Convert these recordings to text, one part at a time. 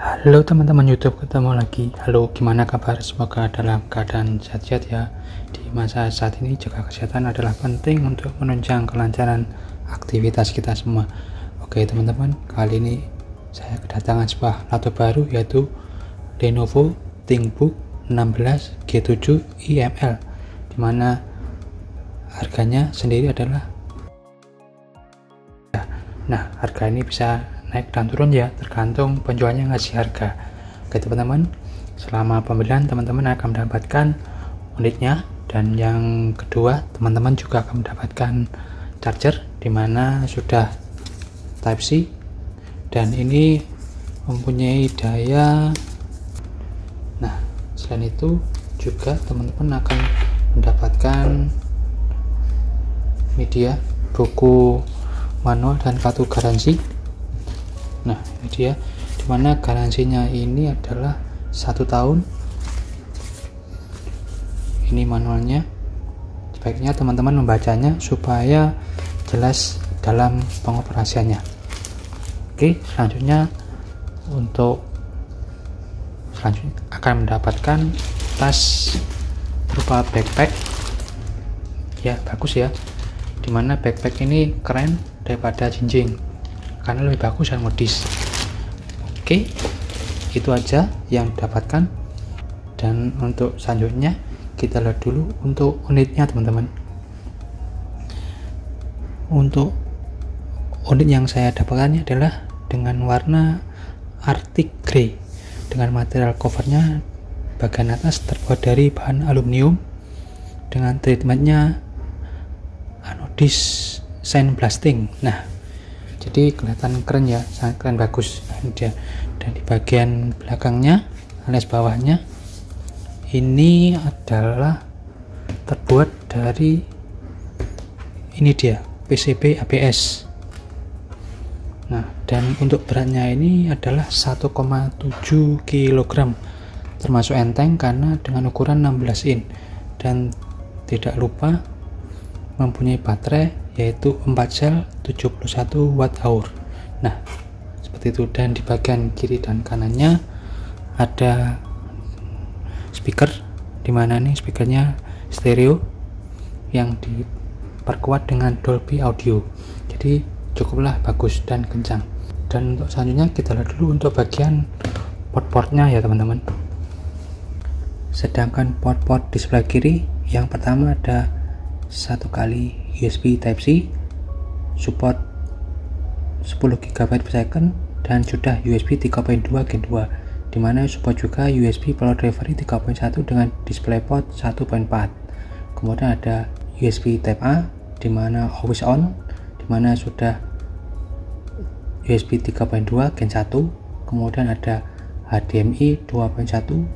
Halo teman-teman YouTube, ketemu lagi. Halo, gimana kabar? Semoga dalam keadaan sehat-sehat ya. Di masa saat ini jaga kesehatan adalah penting untuk menunjang kelancaran aktivitas kita semua. Oke teman-teman, kali ini saya kedatangan sebuah laptop baru, yaitu Lenovo ThinkBook 16 G7 IML, dimana harganya sendiri adalah, nah harga ini bisa naik dan turun ya, tergantung penjualnya ngasih harga. Oke teman-teman, selama pembelian teman-teman akan mendapatkan unitnya, dan yang kedua teman-teman juga akan mendapatkan charger dimana sudah Type C, dan ini mempunyai daya. Nah selain itu juga teman-teman akan mendapatkan media, buku manual, dan kartu garansi. Nah ini dia, dimana garansinya ini adalah 1 tahun. Ini manualnya, sebaiknya teman-teman membacanya supaya jelas dalam pengoperasiannya. Oke, selanjutnya akan mendapatkan tas berupa backpack ya, bagus ya, dimana backpack ini keren daripada jinjing karena lebih bagus dan modis. Oke, itu aja yang didapatkan, dan untuk selanjutnya kita lihat dulu untuk unitnya teman-teman. Untuk unit yang saya dapatkannya adalah dengan warna Arctic Grey, dengan material covernya bagian atas terbuat dari bahan aluminium dengan treatmentnya anodis sandblasting. Nah jadi kelihatan keren ya, sangat keren, bagus. Nah, ini dia. Dan di bagian belakangnya alias bawahnya ini adalah terbuat dari ini dia, PCB ABS. Nah dan untuk beratnya ini adalah 1,7 kg, termasuk enteng karena dengan ukuran 16 in, dan tidak lupa mempunyai baterai yaitu 4 sel 71 Wh. Nah seperti itu. Dan di bagian kiri dan kanannya ada speaker, dimana nih speakernya stereo yang diperkuat dengan Dolby Audio, jadi cukuplah bagus dan kencang. Dan untuk selanjutnya kita lihat dulu untuk bagian port-portnya ya teman-teman. Sedangkan port-port di sebelah kiri, yang pertama ada 1 kali USB Type C, support 10 GB per second, dan sudah USB 3.2 Gen 2, dimana support juga USB Power Delivery 3.1 dengan DisplayPort 1.4. Kemudian ada USB Type A, dimana always on, dimana sudah USB 3.2 Gen 1. Kemudian ada HDMI 2.1,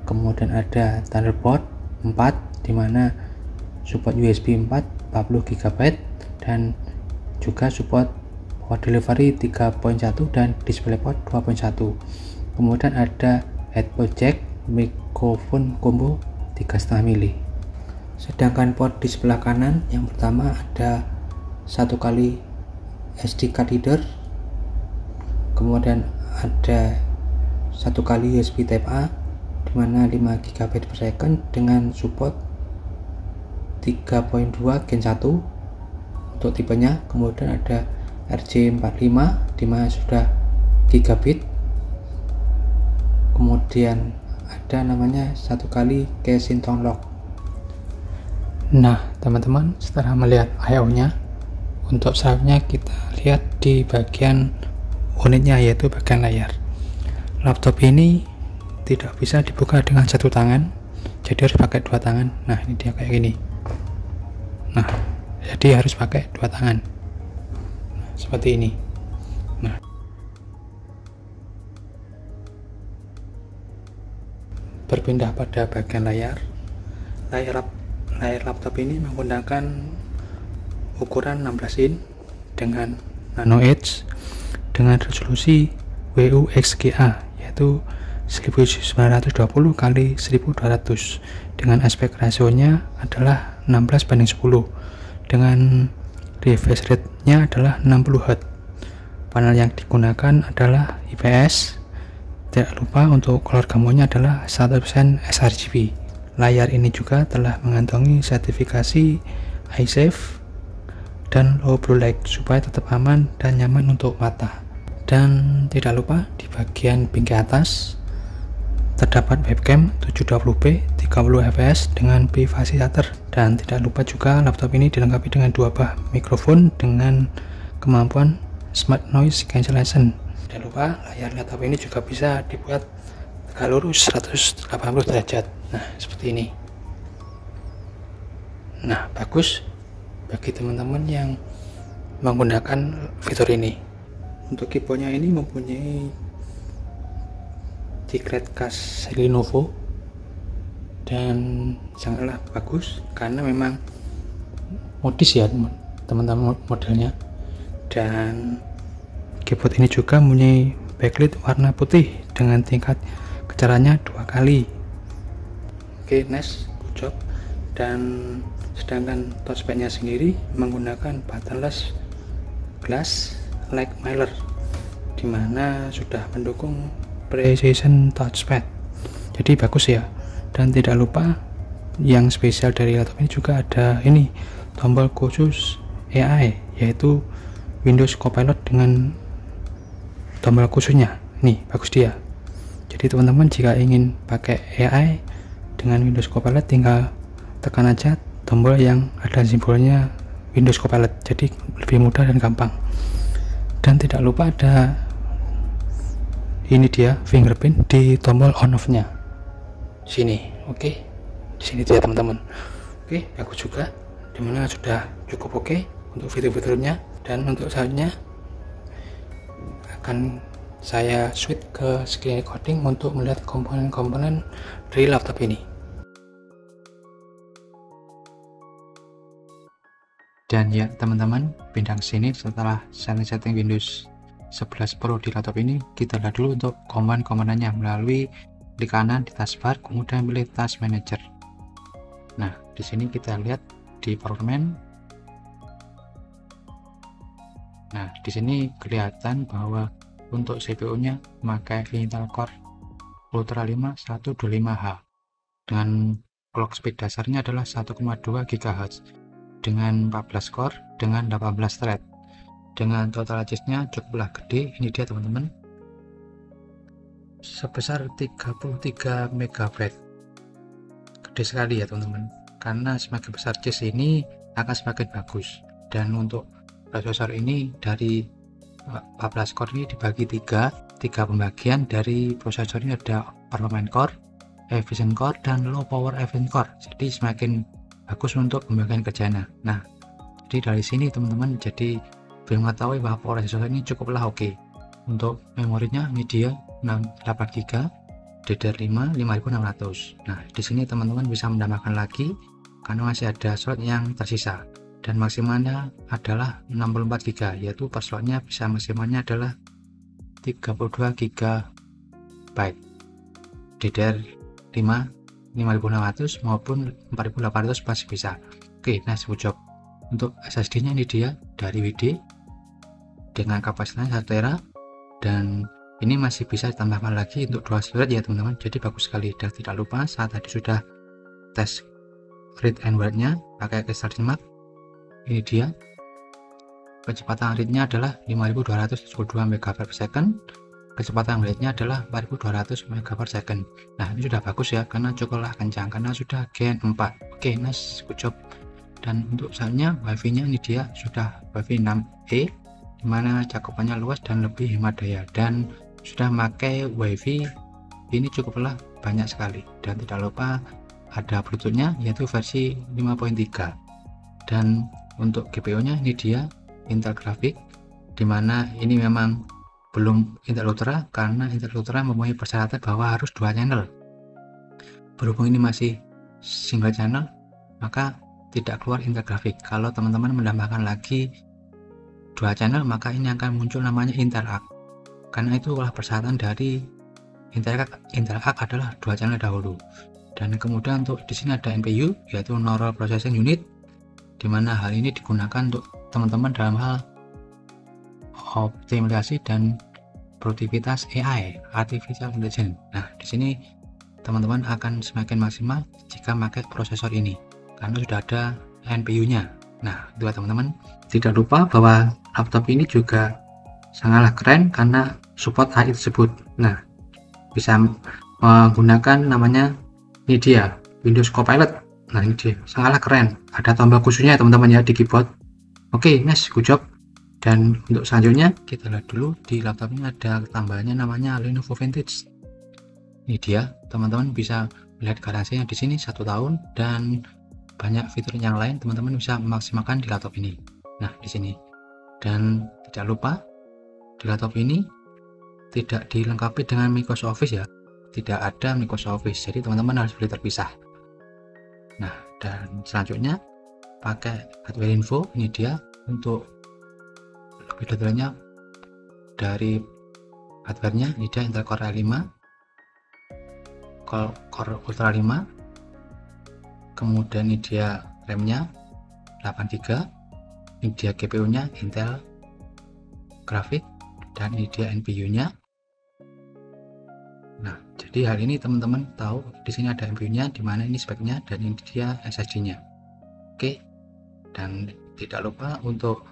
kemudian ada Thunderbolt 4, dimana support USB 4 40 GB, dan juga support Power Delivery 3.1 dan DisplayPort 2.1. Kemudian ada headphone jack, mikrofon combo 3,5 mili. Sedangkan port di sebelah kanan, yang pertama ada 1 kali SD card reader, kemudian ada 1 kali USB Type A dimana 5 GB per second dengan support 3.2 Gen 1 untuk tipenya. Kemudian ada RJ45 dimana sudah gigabit. Kemudian ada namanya 1 kali casing tone lock. Nah teman-teman, setelah melihat I/O nya, untuk selanjutnya kita lihat di bagian unitnya, yaitu bagian layar. Laptop ini tidak bisa dibuka dengan 1 tangan, jadi harus pakai 2 tangan. Nah ini dia kayak gini. Nah jadi harus pakai 2 tangan, nah, seperti ini. Nah berpindah pada bagian layar laptop ini menggunakan ukuran 16 in dengan nano edge dengan resolusi WUXGA, yaitu 1920 x 1200, dengan aspek rasionya adalah 16:10, dengan refresh rate nya adalah 60 Hz. Panel yang digunakan adalah IPS Tidak lupa untuk keluarga mode-nya adalah 100% sRGB. Layar ini juga telah mengantongi sertifikasi iSafe dan low blue light supaya tetap aman dan nyaman untuk mata. Dan tidak lupa di bagian pinggir atas terdapat webcam 720p 30 fps dengan privasi shutter. Dan tidak lupa juga laptop ini dilengkapi dengan 2 buah mikrofon dengan kemampuan smart noise cancellation. Tidak lupa layar laptop ini juga bisa dibuat tegak lurus 180 derajat. Nah, seperti ini. Nah, bagus bagi teman-teman yang menggunakan fitur ini. Untuk keyboardnya ini mempunyai decred khas Lenovo dan sangatlah bagus karena memang modis ya teman-teman modelnya. Dan keyboard ini juga mempunyai backlit warna putih dengan tingkat kecarannya 2 kali. Oke, nice, good job. Dan sedangkan touchpadnya sendiri menggunakan buttonless glass like Mylar, dimana sudah mendukung precision touchpad, jadi bagus ya. Dan tidak lupa yang spesial dari laptop ini juga ada ini tombol khusus AI, yaitu Windows Copilot dengan tombol khususnya. Nih, bagus dia. Jadi teman-teman jika ingin pakai AI dengan Windows Copilot tinggal tekan aja tombol yang ada simbolnya Windows Copilot, jadi lebih mudah dan gampang. Dan tidak lupa ada ini dia fingerprint di tombol on off nya sini. Oke, di sini dia teman-teman. Oke, bagus juga, dimana sudah cukup oke untuk fitur-fiturnya. Dan untuk selanjutnya akan saya switch ke screen recording untuk melihat komponen-komponen dari laptop ini. Dan ya teman-teman, pindah ke sini. Setelah setting Windows 11 Pro di laptop ini, kita lihat dulu untuk komponen-komponennya melalui klik kanan di taskbar, kemudian pilih Task Manager. Nah, di sini kita lihat di performance. Nah, di sini kelihatan bahwa untuk CPU-nya memakai Intel Core Ultra 5 125H dengan clock speed dasarnya adalah 1,2 GHz dengan 14 core dengan 18 thread. Dengan total disknya cukuplah gede, ini dia teman-teman, sebesar 33 MB. Gede sekali ya teman-teman, karena semakin besar disk ini akan semakin bagus. Dan untuk prosesor ini dari 14 core ini dibagi tiga pembagian. Dari prosesor ini ada performance core, efficient core, dan low power efficient core. Jadi semakin bagus untuk pembagian kerjanya. Nah, jadi dari sini teman-teman jadi mengetahui bahwa prosesor ini cukuplah oke. Untuk memorinya ini dia 8 GB DDR5 5600. Nah, di sini teman-teman bisa menambahkan lagi karena masih ada slot yang tersisa. Dan maksimalnya adalah 64 GB, yaitu per slotnya bisa maksimalnya adalah 32 GB DDR5 5600 maupun 4800 masih bisa. Oke, nice, good job. Untuk SSD nya ini dia dari WD dengan kapasitasnya 1 TB, dan ini masih bisa ditambahkan lagi untuk 2 thread ya teman-teman, jadi bagus sekali. Dan tidak lupa saat tadi sudah tes read and write nya pakai Crystal. Ini dia kecepatan read-nya adalah 5272 MB/s, kecepatan write-nya adalah 4200 MB/s. Nah, ini sudah bagus ya, karena cukuplah kencang karena sudah Gen 4. Oke, nice, good job. Dan untuk misalnya wifi-nya ini dia sudah wifi 6E, dimana cakupannya luas dan lebih hemat daya, dan sudah memakai wifi ini cukuplah banyak sekali. Dan tidak lupa ada bluetooth-nya yaitu versi 5.3. dan untuk GPU-nya ini dia Intel Graphics, dimana ini memang belum Intel Ultra karena Intel Ultra mempunyai persyaratan bahwa harus 2 channel. Berhubung ini masih single channel, maka tidak keluar Intel Graphics. Kalau teman-teman menambahkan lagi 2 channel, maka ini akan muncul namanya Intel Arc. Karena itu adalah persyaratan dari Intel Arc adalah 2 channel dahulu. Dan kemudian untuk di sini ada NPU yaitu Neural Processing Unit, dimana hal ini digunakan untuk teman-teman dalam hal optimalisasi dan produktivitas AI, Artificial Intelligence. Nah, di sini teman-teman akan semakin maksimal jika pakai prosesor ini karena sudah ada NPU-nya. Nah, itu teman-teman. Tidak lupa bahwa laptop ini juga sangatlah keren karena support AI tersebut. Nah, bisa menggunakan namanya ini dia, Windows Copilot. Nah, ini dia, sangatlah keren. Ada tombol khususnya teman-teman ya di keyboard. Oke, nice, good job. Dan untuk selanjutnya kita lihat dulu di laptopnya ada tambahannya namanya Lenovo Vintage. Ini dia, teman-teman bisa melihat garansinya di sini 1 tahun dan banyak fitur yang lain teman-teman bisa memaksimalkan di laptop ini. Nah, di sini. Dan tidak lupa di laptop ini tidak dilengkapi dengan Microsoft Office ya. Tidak ada Microsoft Office. Jadi teman-teman harus beli terpisah. Nah, dan selanjutnya pakai hardware info. Ini dia untuk lebih detailnya dari hardware-nya. Ini dia Intel Core i5, Core Ultra 5, kemudian ini dia RAM-nya 8GB, ini dia GPU-nya Intel Graphic, dan ini dia NPU-nya. Nah, jadi hal ini teman-teman tahu di sini ada NPU-nya, di mana ini speknya, dan ini dia SSD-nya. Oke, dan tidak lupa untuk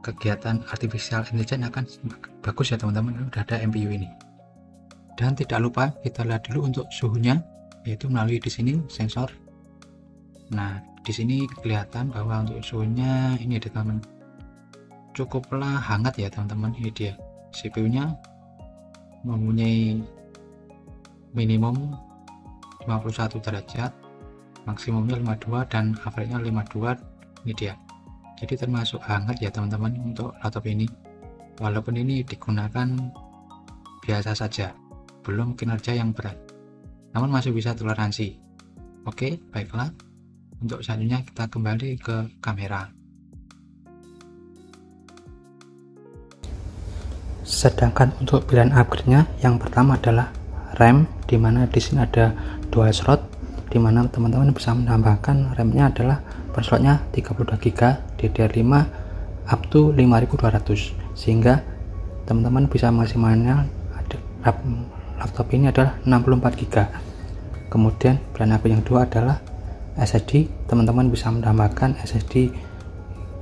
kegiatan artificial intelligence akan bagus ya teman-teman, udah ada NPU ini. Dan tidak lupa kita lihat dulu untuk suhunya, yaitu melalui di sini sensor. Nah, di sini kelihatan bahwa untuk suhunya ini ada teman-teman, cukuplah hangat ya teman-teman. Ini dia CPU-nya mempunyai minimum 51 derajat, maksimumnya 52, dan average-nya 52. Ini dia, jadi termasuk hangat ya teman-teman untuk laptop ini, walaupun ini digunakan biasa saja, belum kinerja yang berat, namun masih bisa toleransi. Oke, baiklah, untuk selanjutnya kita kembali ke kamera. Sedangkan untuk pilihan upgrade-nya, yang pertama adalah RAM, dimana di sini ada 2 slot, dimana teman-teman bisa menambahkan RAM-nya adalah per slotnya 32GB DDR5 up to 5200, sehingga teman-teman bisa maksimalnya laptop ini adalah 64GB. Kemudian pilihan upgrade yang kedua adalah SSD, teman-teman bisa menambahkan SSD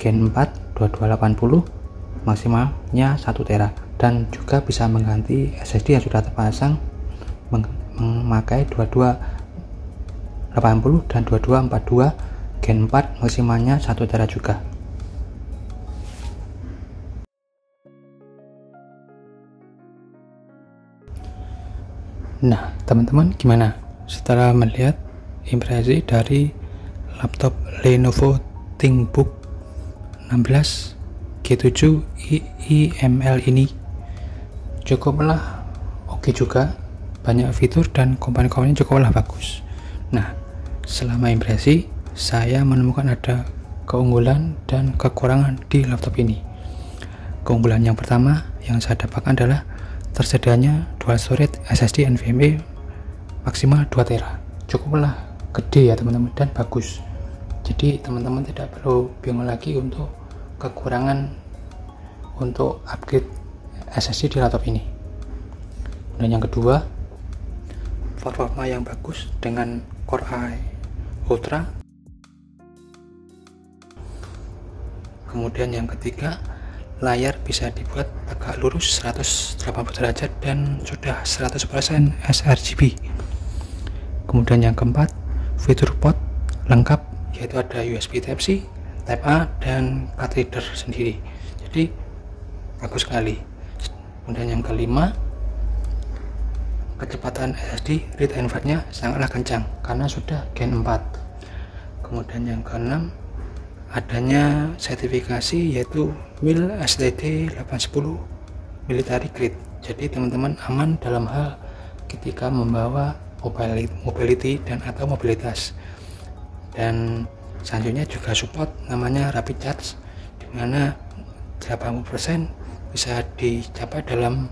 Gen 4 2280 maksimalnya 1TB, dan juga bisa mengganti SSD yang sudah terpasang memakai 2280 dan 2242 Gen 4 maksimalnya 1TB juga. Nah, teman-teman gimana setelah melihat impresi dari laptop Lenovo ThinkBook 16 G7 IML ini? Cukuplah oke juga, banyak fitur dan komponen-komponennya cukuplah bagus. Nah, selama impresi saya menemukan ada keunggulan dan kekurangan di laptop ini. Keunggulan yang pertama yang saya dapatkan adalah tersedianya dual storage SSD NVMe maksimal 2TB. Cukuplah gede ya teman-teman, dan bagus. Jadi teman-teman tidak perlu bingung lagi untuk kekurangan untuk upgrade SSD di laptop ini. Dan yang kedua, performa yang bagus dengan Core i Ultra. Kemudian yang ketiga, layar bisa dibuat agak lurus 180 derajat dan sudah 100% sRGB. Kemudian yang keempat, fitur port lengkap, yaitu ada USB Type-C, Type-A, dan card reader sendiri. Jadi bagus sekali. Kemudian yang kelima, kecepatan SSD read and write-nya sangatlah kencang karena sudah Gen 4. Kemudian yang keenam, adanya sertifikasi yaitu WIL STD 810 military grade. Jadi teman-teman aman dalam hal ketika membawa mobility dan atau mobilitas. Dan selanjutnya juga support namanya rapid charge, dimana 80% bisa dicapai dalam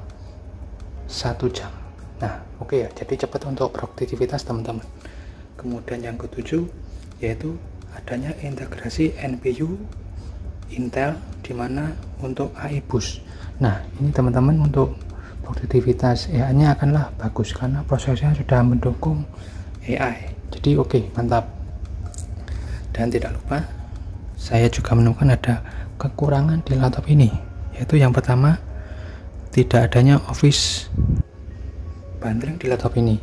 1 jam. Nah, oke ya, jadi cepat untuk produktivitas teman-teman. Kemudian yang ketujuh yaitu adanya integrasi NPU Intel, dimana untuk AI Boost. Nah, ini teman-teman untuk produktivitas AI-nya akanlah bagus karena prosesnya sudah mendukung AI. Jadi oke, mantap. Dan tidak lupa, saya juga menemukan ada kekurangan di laptop ini, yaitu yang pertama, tidak adanya Office bundling di laptop ini.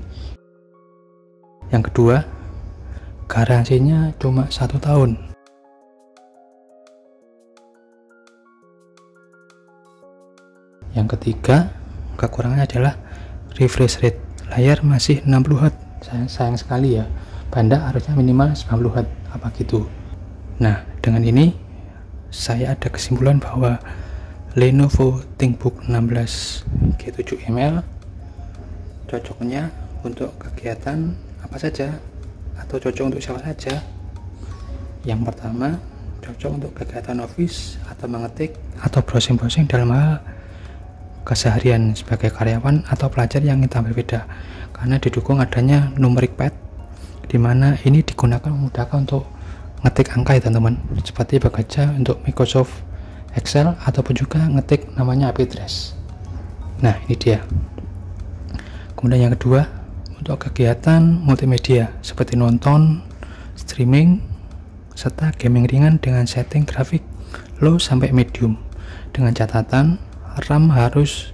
Yang kedua, garansinya cuma 1 tahun. Yang ketiga, kekurangannya adalah refresh rate, layar masih 60 Hz. Sayang sekali ya, Banda harusnya minimal 90 Hz, apa gitu. Nah, dengan ini saya ada kesimpulan bahwa Lenovo ThinkBook 16 G7 ML cocoknya untuk kegiatan apa saja, atau cocok untuk siapa saja. Yang pertama, cocok untuk kegiatan office atau mengetik atau browsing-browsing dalam hal keseharian sebagai karyawan atau pelajar yang ingin tampil beda, karena didukung adanya numeric pad, dimana ini digunakan memudahkan untuk ngetik angka ya teman-teman, seperti bekerja untuk Microsoft Excel ataupun juga ngetik namanya IP address. Nah, ini dia. Kemudian yang kedua, untuk kegiatan multimedia seperti nonton, streaming, serta gaming ringan dengan setting grafik low sampai medium, dengan catatan RAM harus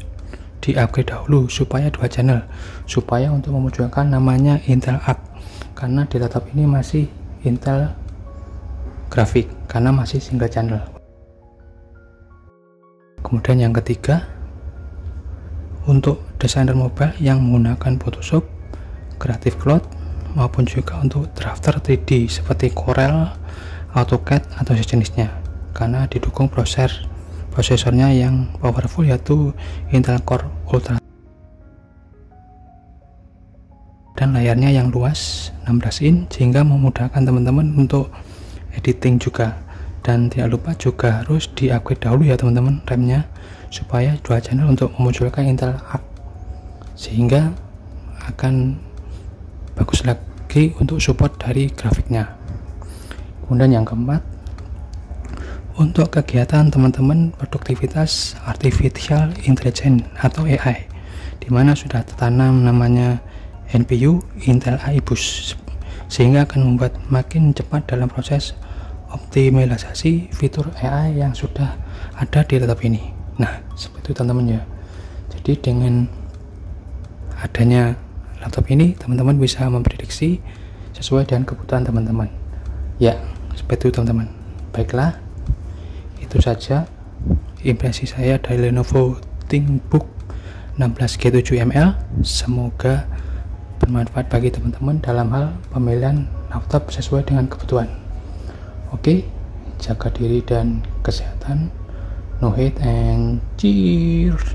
di-upgrade dahulu supaya 2 channel, supaya untuk memunculkan namanya Intel Arc, karena di laptop ini masih Intel grafik karena masih single channel. Kemudian yang ketiga, untuk desainer mobile yang menggunakan Photoshop, Creative Cloud, maupun juga untuk drafter 3D seperti Corel, AutoCAD atau sejenisnya, karena didukung prosesornya yang powerful, yaitu Intel Core Ultra, dan layarnya yang luas 16 inch sehingga memudahkan teman-teman untuk editing juga. Dan tidak lupa juga harus di-upgrade dahulu ya teman-teman RAM-nya, supaya 2 channel untuk memunculkan Intel Arc, sehingga akan bagus lagi untuk support dari grafiknya. Kemudian yang keempat, untuk kegiatan teman-teman produktivitas artificial intelligence atau AI, dimana sudah tertanam namanya NPU Intel AI Boost, sehingga akan membuat makin cepat dalam proses optimalisasi fitur AI yang sudah ada di laptop ini. Nah, seperti itu teman-teman ya. Jadi dengan adanya laptop ini, teman-teman bisa memprediksi sesuai dengan kebutuhan teman-teman. Ya, seperti itu teman-teman. Baiklah, itu saja impresi saya dari Lenovo ThinkBook 16 G7 ML. Semoga bermanfaat bagi teman-teman dalam hal pemilihan laptop sesuai dengan kebutuhan. Oke, jaga diri dan kesehatan. No hate and cheers.